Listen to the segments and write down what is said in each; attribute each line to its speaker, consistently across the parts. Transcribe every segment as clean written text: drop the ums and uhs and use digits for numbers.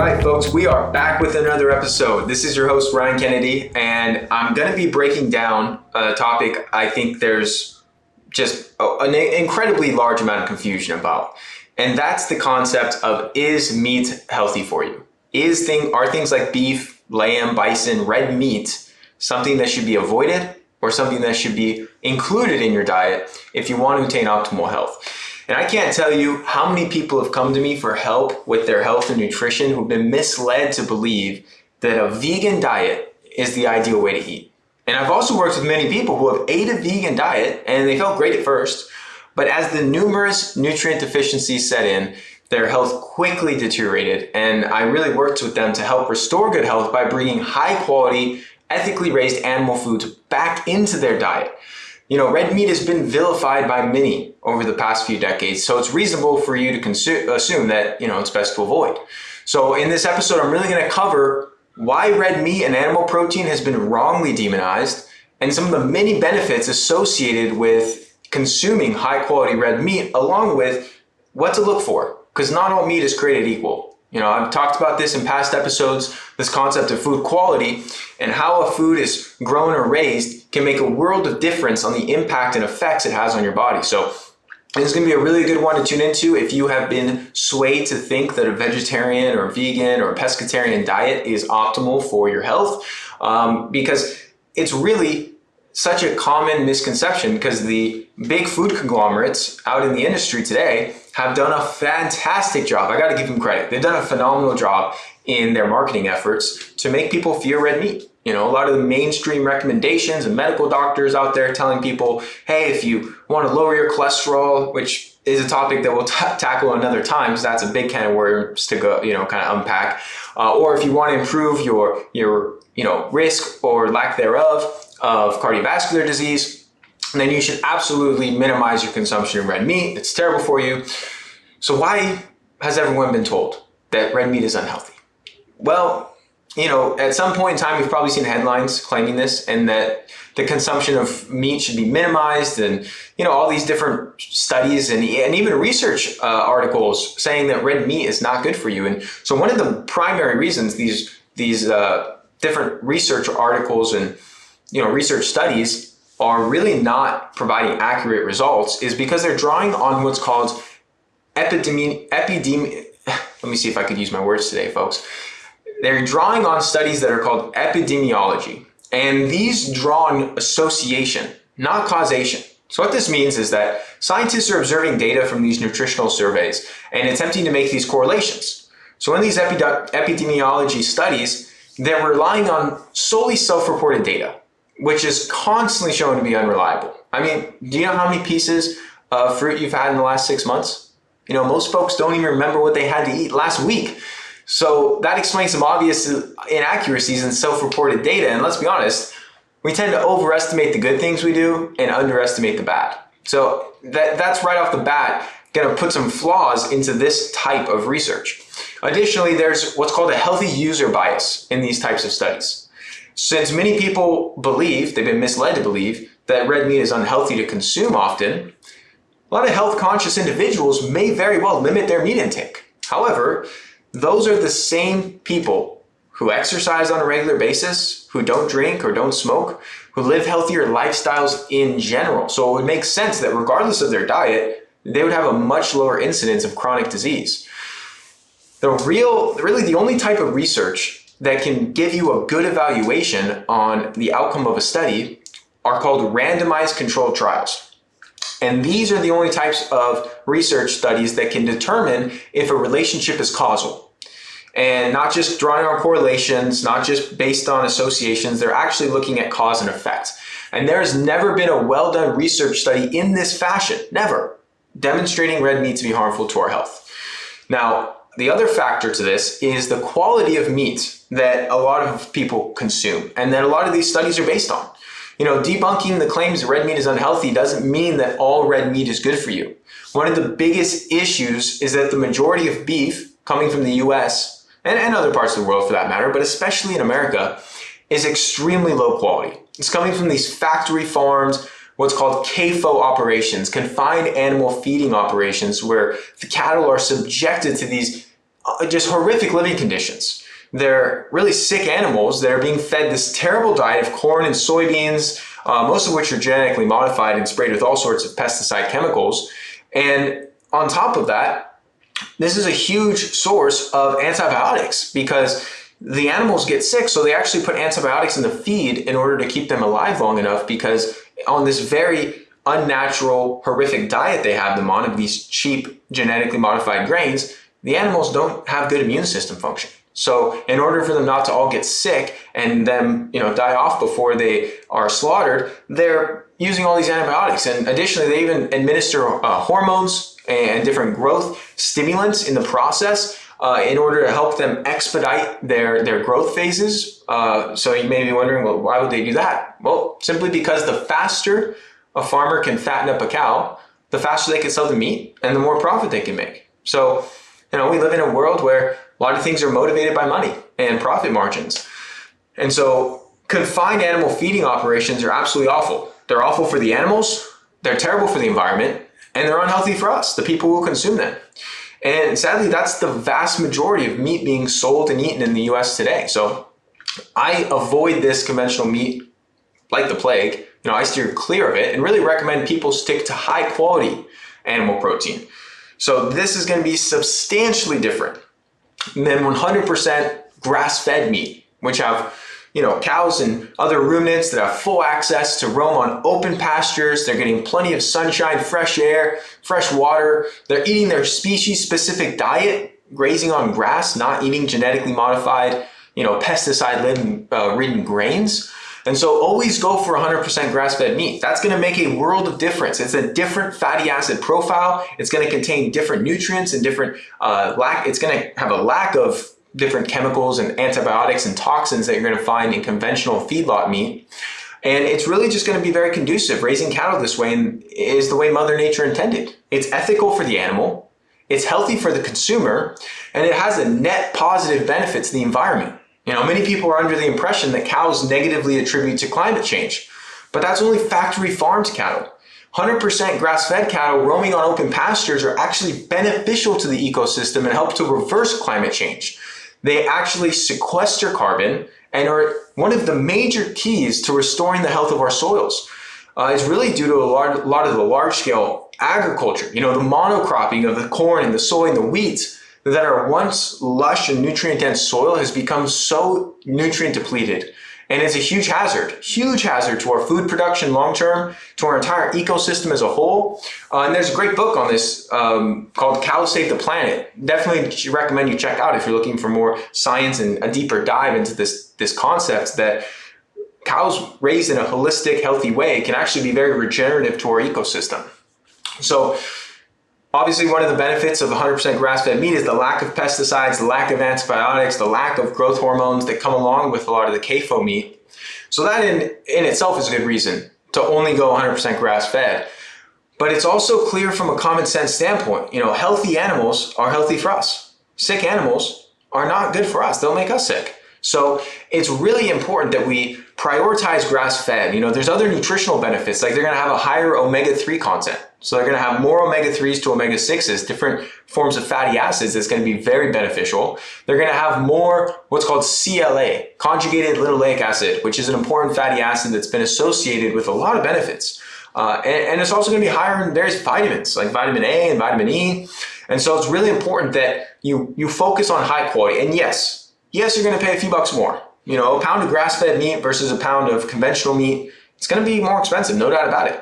Speaker 1: right, folks, we are back with another episode. This is your host, Ryan Kennedy, and I'm going to be breaking down a topic I think there's just an incredibly large amount of confusion about. And that's the concept of, is meat healthy for you? Are things like beef, lamb, bison, red meat something that should be avoided or something that should be included in your diet if you want to attain optimal health? And I can't tell you how many people have come to me for help with their health and nutrition who've been misled to believe that a vegan diet is the ideal way to eat. And I've also worked with many people who have ate a vegan diet and they felt great at first, but as the numerous nutrient deficiencies set in, their health quickly deteriorated. And I really worked with them to help restore good health by bringing high quality, ethically raised animal foods back into their diet. You know, red meat has been vilified by many over the past few decades, so it's reasonable for you to assume that, it's best to avoid. So in this episode, I'm really going to cover why red meat and animal protein has been wrongly demonized and some of the many benefits associated with consuming high quality red meat, along with what to look for, because not all meat is created equal. I've talked about this in past episodes, this concept of food quality and how a food is grown or raised can make a world of difference on the impact and effects it has on your body. So this is going to be a really good one to tune into if you have been swayed to think that a vegetarian or vegan or pescatarian diet is optimal for your health, because it's really such a common misconception, because the big food conglomerates out in the industry today have done a fantastic job. I got to give them credit. They've done a phenomenal job in their marketing efforts to make people fear red meat. A lot of the mainstream recommendations and medical doctors out there telling people, hey, if you want to lower your cholesterol, which is a topic that we'll tackle another time, because that's a big can of worms to go, kind of unpack. Or if you want to improve your risk or lack thereof of cardiovascular disease, then you should absolutely minimize your consumption of red meat. It's terrible for you. So why has everyone been told that red meat is unhealthy? Well, at some point in time, you've probably seen headlines claiming this, and that the consumption of meat should be minimized, and all these different studies and even research articles saying that red meat is not good for you. And so one of the primary reasons these different research articles and research studies are really not providing accurate results is because they're drawing on what's called let me see if I could use my words today, folks. They're drawing on studies that are called epidemiology, and these draw on association, not causation. So what this means is that scientists are observing data from these nutritional surveys and attempting to make these correlations. So in these epidemiology studies, they're relying on solely self-reported data, which is constantly shown to be unreliable. I mean, do you know how many pieces of fruit you've had in the last 6 months? Most folks don't even remember what they had to eat last week. So that explains some obvious inaccuracies in self-reported data. And let's be honest, we tend to overestimate the good things we do and underestimate the bad. So that's right off the bat going to put some flaws into this type of research. Additionally, there's what's called a healthy user bias in these types of studies. Since many people believe, they've been misled to believe, that red meat is unhealthy to consume often, a lot of health conscious individuals may very well limit their meat intake. However, those are the same people who exercise on a regular basis, who don't drink or don't smoke, who live healthier lifestyles in general. So it would make sense that regardless of their diet, they would have a much lower incidence of chronic disease. Really the only type of research that can give you a good evaluation on the outcome of a study are called randomized controlled trials. And these are the only types of research studies that can determine if a relationship is causal. And not just drawing on correlations, not just based on associations, they're actually looking at cause and effect. And there has never been a well-done research study in this fashion, never, demonstrating red meat to be harmful to our health. Now, the other factor to this is the quality of meat that a lot of people consume and that a lot of these studies are based on. Debunking the claims that red meat is unhealthy doesn't mean that all red meat is good for you. One of the biggest issues is that the majority of beef coming from the US and other parts of the world for that matter, but especially in America, is extremely low quality. It's coming from these factory farms, what's called CAFO operations, confined animal feeding operations, where the cattle are subjected to these just horrific living conditions. They're really sick animals that are being fed this terrible diet of corn and soybeans, most of which are genetically modified and sprayed with all sorts of pesticide chemicals. And on top of that, this is a huge source of antibiotics because the animals get sick, so they actually put antibiotics in the feed in order to keep them alive long enough, because on this very unnatural, horrific diet they have them on of these cheap, genetically modified grains, the animals don't have good immune system function. So in order for them not to all get sick and then die off before they are slaughtered, they're using all these antibiotics. And additionally, they even administer hormones and different growth stimulants in the process in order to help them expedite their growth phases. So you may be wondering, well, why would they do that? Well, simply because the faster a farmer can fatten up a cow, the faster they can sell the meat and the more profit they can make. So, we live in a world where a lot of things are motivated by money and profit margins. And so confined animal feeding operations are absolutely awful. They're awful for the animals, they're terrible for the environment, and they're unhealthy for us, the people who consume them. And sadly, that's the vast majority of meat being sold and eaten in the US today. So I avoid this conventional meat like the plague. I steer clear of it and really recommend people stick to high quality animal protein. So this is going to be substantially different than 100% grass-fed meat, which have cows and other ruminants that have full access to roam on open pastures. They're getting plenty of sunshine, fresh air, fresh water. They're eating their species-specific diet, grazing on grass, not eating genetically modified, pesticide-ridden grains. And so always go for 100% grass-fed meat. That's going to make a world of difference. It's a different fatty acid profile. It's going to contain different nutrients and different it's going to have a lack of different chemicals and antibiotics and toxins that you're going to find in conventional feedlot meat. And it's really just going to be very conducive. Raising cattle this way is the way Mother Nature intended. It's ethical for the animal, it's healthy for the consumer, and it has a net positive benefit to the environment. Many people are under the impression that cows negatively attribute to climate change, but that's only factory farmed cattle. 100% grass-fed cattle roaming on open pastures are actually beneficial to the ecosystem and help to reverse climate change. They actually sequester carbon and are one of the major keys to restoring the health of our soils. It's really due to a lot of the large-scale agriculture, the monocropping of the corn and the soy and the wheat that are once lush and nutrient-dense soil has become so nutrient depleted. And it's a huge hazard to our food production long-term, to our entire ecosystem as a whole. And there's a great book on this called Cows Save the Planet. Definitely recommend you check out if you're looking for more science and a deeper dive into this concept that cows raised in a holistic, healthy way can actually be very regenerative to our ecosystem. So obviously, one of the benefits of 100% grass-fed meat is the lack of pesticides, the lack of antibiotics, the lack of growth hormones that come along with a lot of the CAFO meat. So that in itself is a good reason to only go 100% grass-fed. But it's also clear from a common sense standpoint, healthy animals are healthy for us. Sick animals are not good for us. They'll make us sick. So it's really important that we prioritize grass-fed. There's other nutritional benefits, like they're going to have a higher omega-3 content. So they're going to have more omega-3s to omega-6s, different forms of fatty acids that's going to be very beneficial. They're going to have more what's called CLA, conjugated linoleic acid, which is an important fatty acid that's been associated with a lot of benefits. And it's also going to be higher in various vitamins, like vitamin A and vitamin E. And so it's really important that you focus on high quality. And yes, you're going to pay a few bucks more. A pound of grass-fed meat versus a pound of conventional meat, it's going to be more expensive, no doubt about it.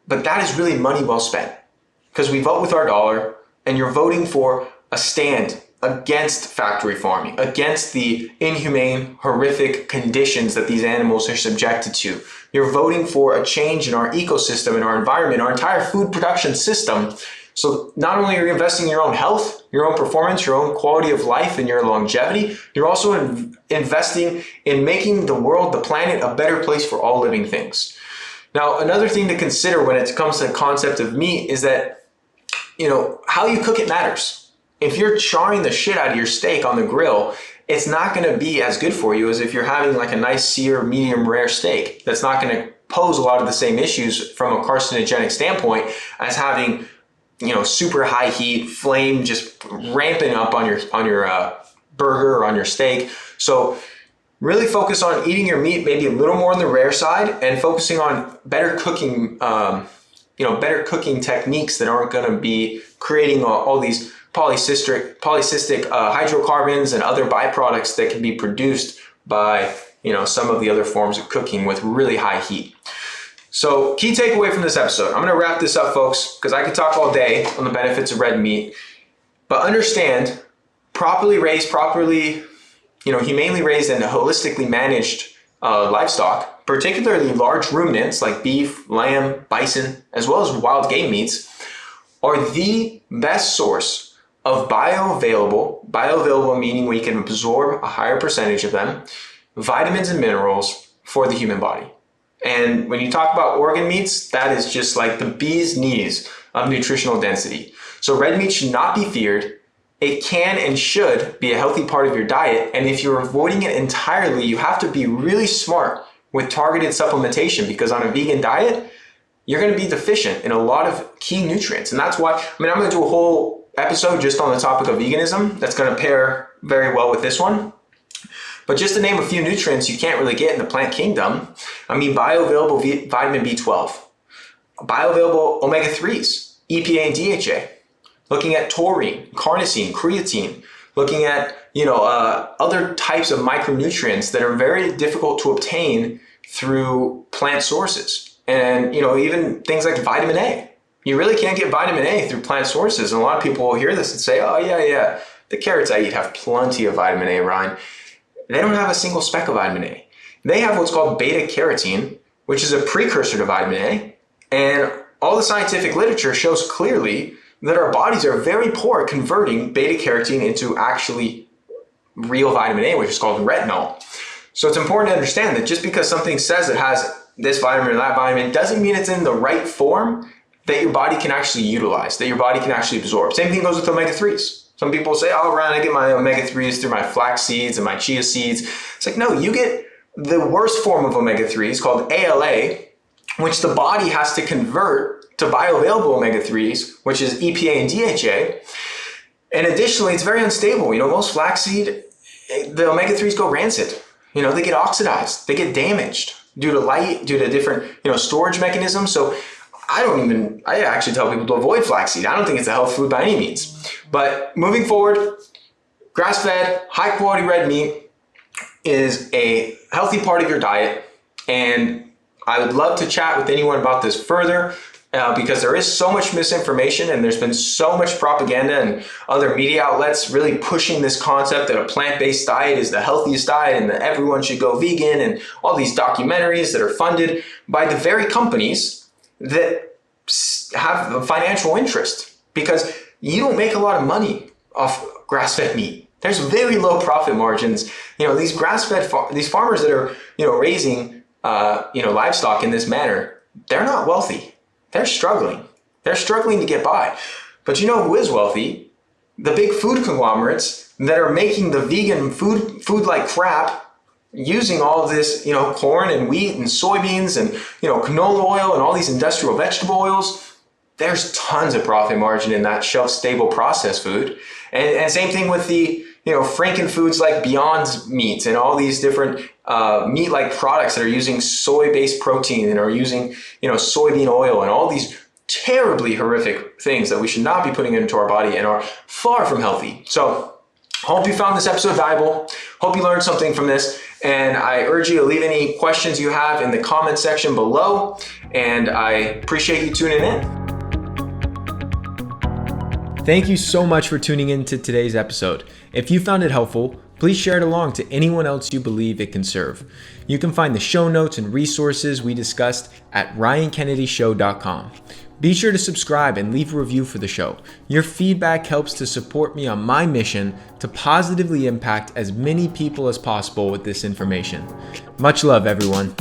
Speaker 1: But that is really money well spent, because we vote with our dollar, and you're voting for a stand against factory farming, against the inhumane, horrific conditions that these animals are subjected to. You're voting for a change in our ecosystem, in our environment, our entire food production system. So not only are you investing in your own health, your own performance, your own quality of life, and your longevity, you're also investing in making the world, the planet, a better place for all living things. Now, another thing to consider when it comes to the concept of meat is that, how you cook it matters. If you're charring the shit out of your steak on the grill, it's not going to be as good for you as if you're having like a nice sear, medium rare steak. That's not going to pose a lot of the same issues from a carcinogenic standpoint as having super high heat, flame just ramping up on your burger or on your steak. So really focus on eating your meat maybe a little more on the rare side, and focusing on better cooking, better cooking techniques that aren't going to be creating all these polycystic hydrocarbons and other byproducts that can be produced by some of the other forms of cooking with really high heat. So key takeaway from this episode, I'm going to wrap this up, folks, because I could talk all day on the benefits of red meat, but understand properly raised, humanely raised and holistically managed livestock, particularly large ruminants like beef, lamb, bison, as well as wild game meats, are the best source of bioavailable meaning we can absorb a higher percentage of them, vitamins and minerals for the human body. And when you talk about organ meats, that is just like the bee's knees of nutritional density. So red meat should not be feared. It can and should be a healthy part of your diet. And if you're avoiding it entirely, you have to be really smart with targeted supplementation, because on a vegan diet, you're going to be deficient in a lot of key nutrients. And that's why, I'm going to do a whole episode just on the topic of veganism that's going to pair very well with this one. But just to name a few nutrients you can't really get in the plant kingdom, bioavailable vitamin B12, bioavailable omega-3s, EPA and DHA, looking at taurine, carnosine, creatine, looking at other types of micronutrients that are very difficult to obtain through plant sources. And even things like vitamin A. You really can't get vitamin A through plant sources. And a lot of people will hear this and say, oh yeah, the carrots I eat have plenty of vitamin A, Ryan. They don't have a single speck of vitamin A. They have what's called beta carotene, which is a precursor to vitamin A. And all the scientific literature shows clearly that our bodies are very poor at converting beta carotene into actually real vitamin A, which is called retinol. So it's important to understand that just because something says it has this vitamin or that vitamin doesn't mean it's in the right form that your body can actually utilize, that your body can actually absorb. Same thing goes with omega-3s. Some people say, oh, Ryan, I get my omega-3s through my flax seeds and my chia seeds. It's like, no, you get the worst form of omega-3s called ALA, which the body has to convert to bioavailable omega-3s, which is EPA and DHA. And additionally, it's very unstable. Most flaxseed, the omega-3s go rancid. They get oxidized, they get damaged due to light, due to different, storage mechanisms. So I actually tell people to avoid flaxseed. I don't think it's a health food by any means. But moving forward, grass-fed, high-quality red meat is a healthy part of your diet. And I would love to chat with anyone about this further because there is so much misinformation and there's been so much propaganda and other media outlets really pushing this concept that a plant-based diet is the healthiest diet and that everyone should go vegan, and all these documentaries that are funded by the very companies that have a financial interest, because you don't make a lot of money off grass-fed meat. There's very low profit margins. These grass-fed these farmers that are raising livestock in this manner, they're not wealthy. They're struggling. They're struggling to get by. But who is wealthy? The big food conglomerates that are making the vegan food like crap, using all of this, corn and wheat and soybeans and, canola oil and all these industrial vegetable oils. There's tons of profit margin in that shelf-stable processed food. And same thing with the, Franken foods like Beyond Meat and all these different meat-like products that are using soy-based protein and are using, soybean oil and all these terribly horrific things that we should not be putting into our body and are far from healthy. So hope you found this episode valuable. Hope you learned something from this. And I urge you to leave any questions you have in the comment section below. And I appreciate you tuning in. Thank you so much for tuning in to today's episode. If you found it helpful, please share it along to anyone else you believe it can serve. You can find the show notes and resources we discussed at ryankennedyshow.com. Be sure to subscribe and leave a review for the show. Your feedback helps to support me on my mission to positively impact as many people as possible with this information. Much love, everyone.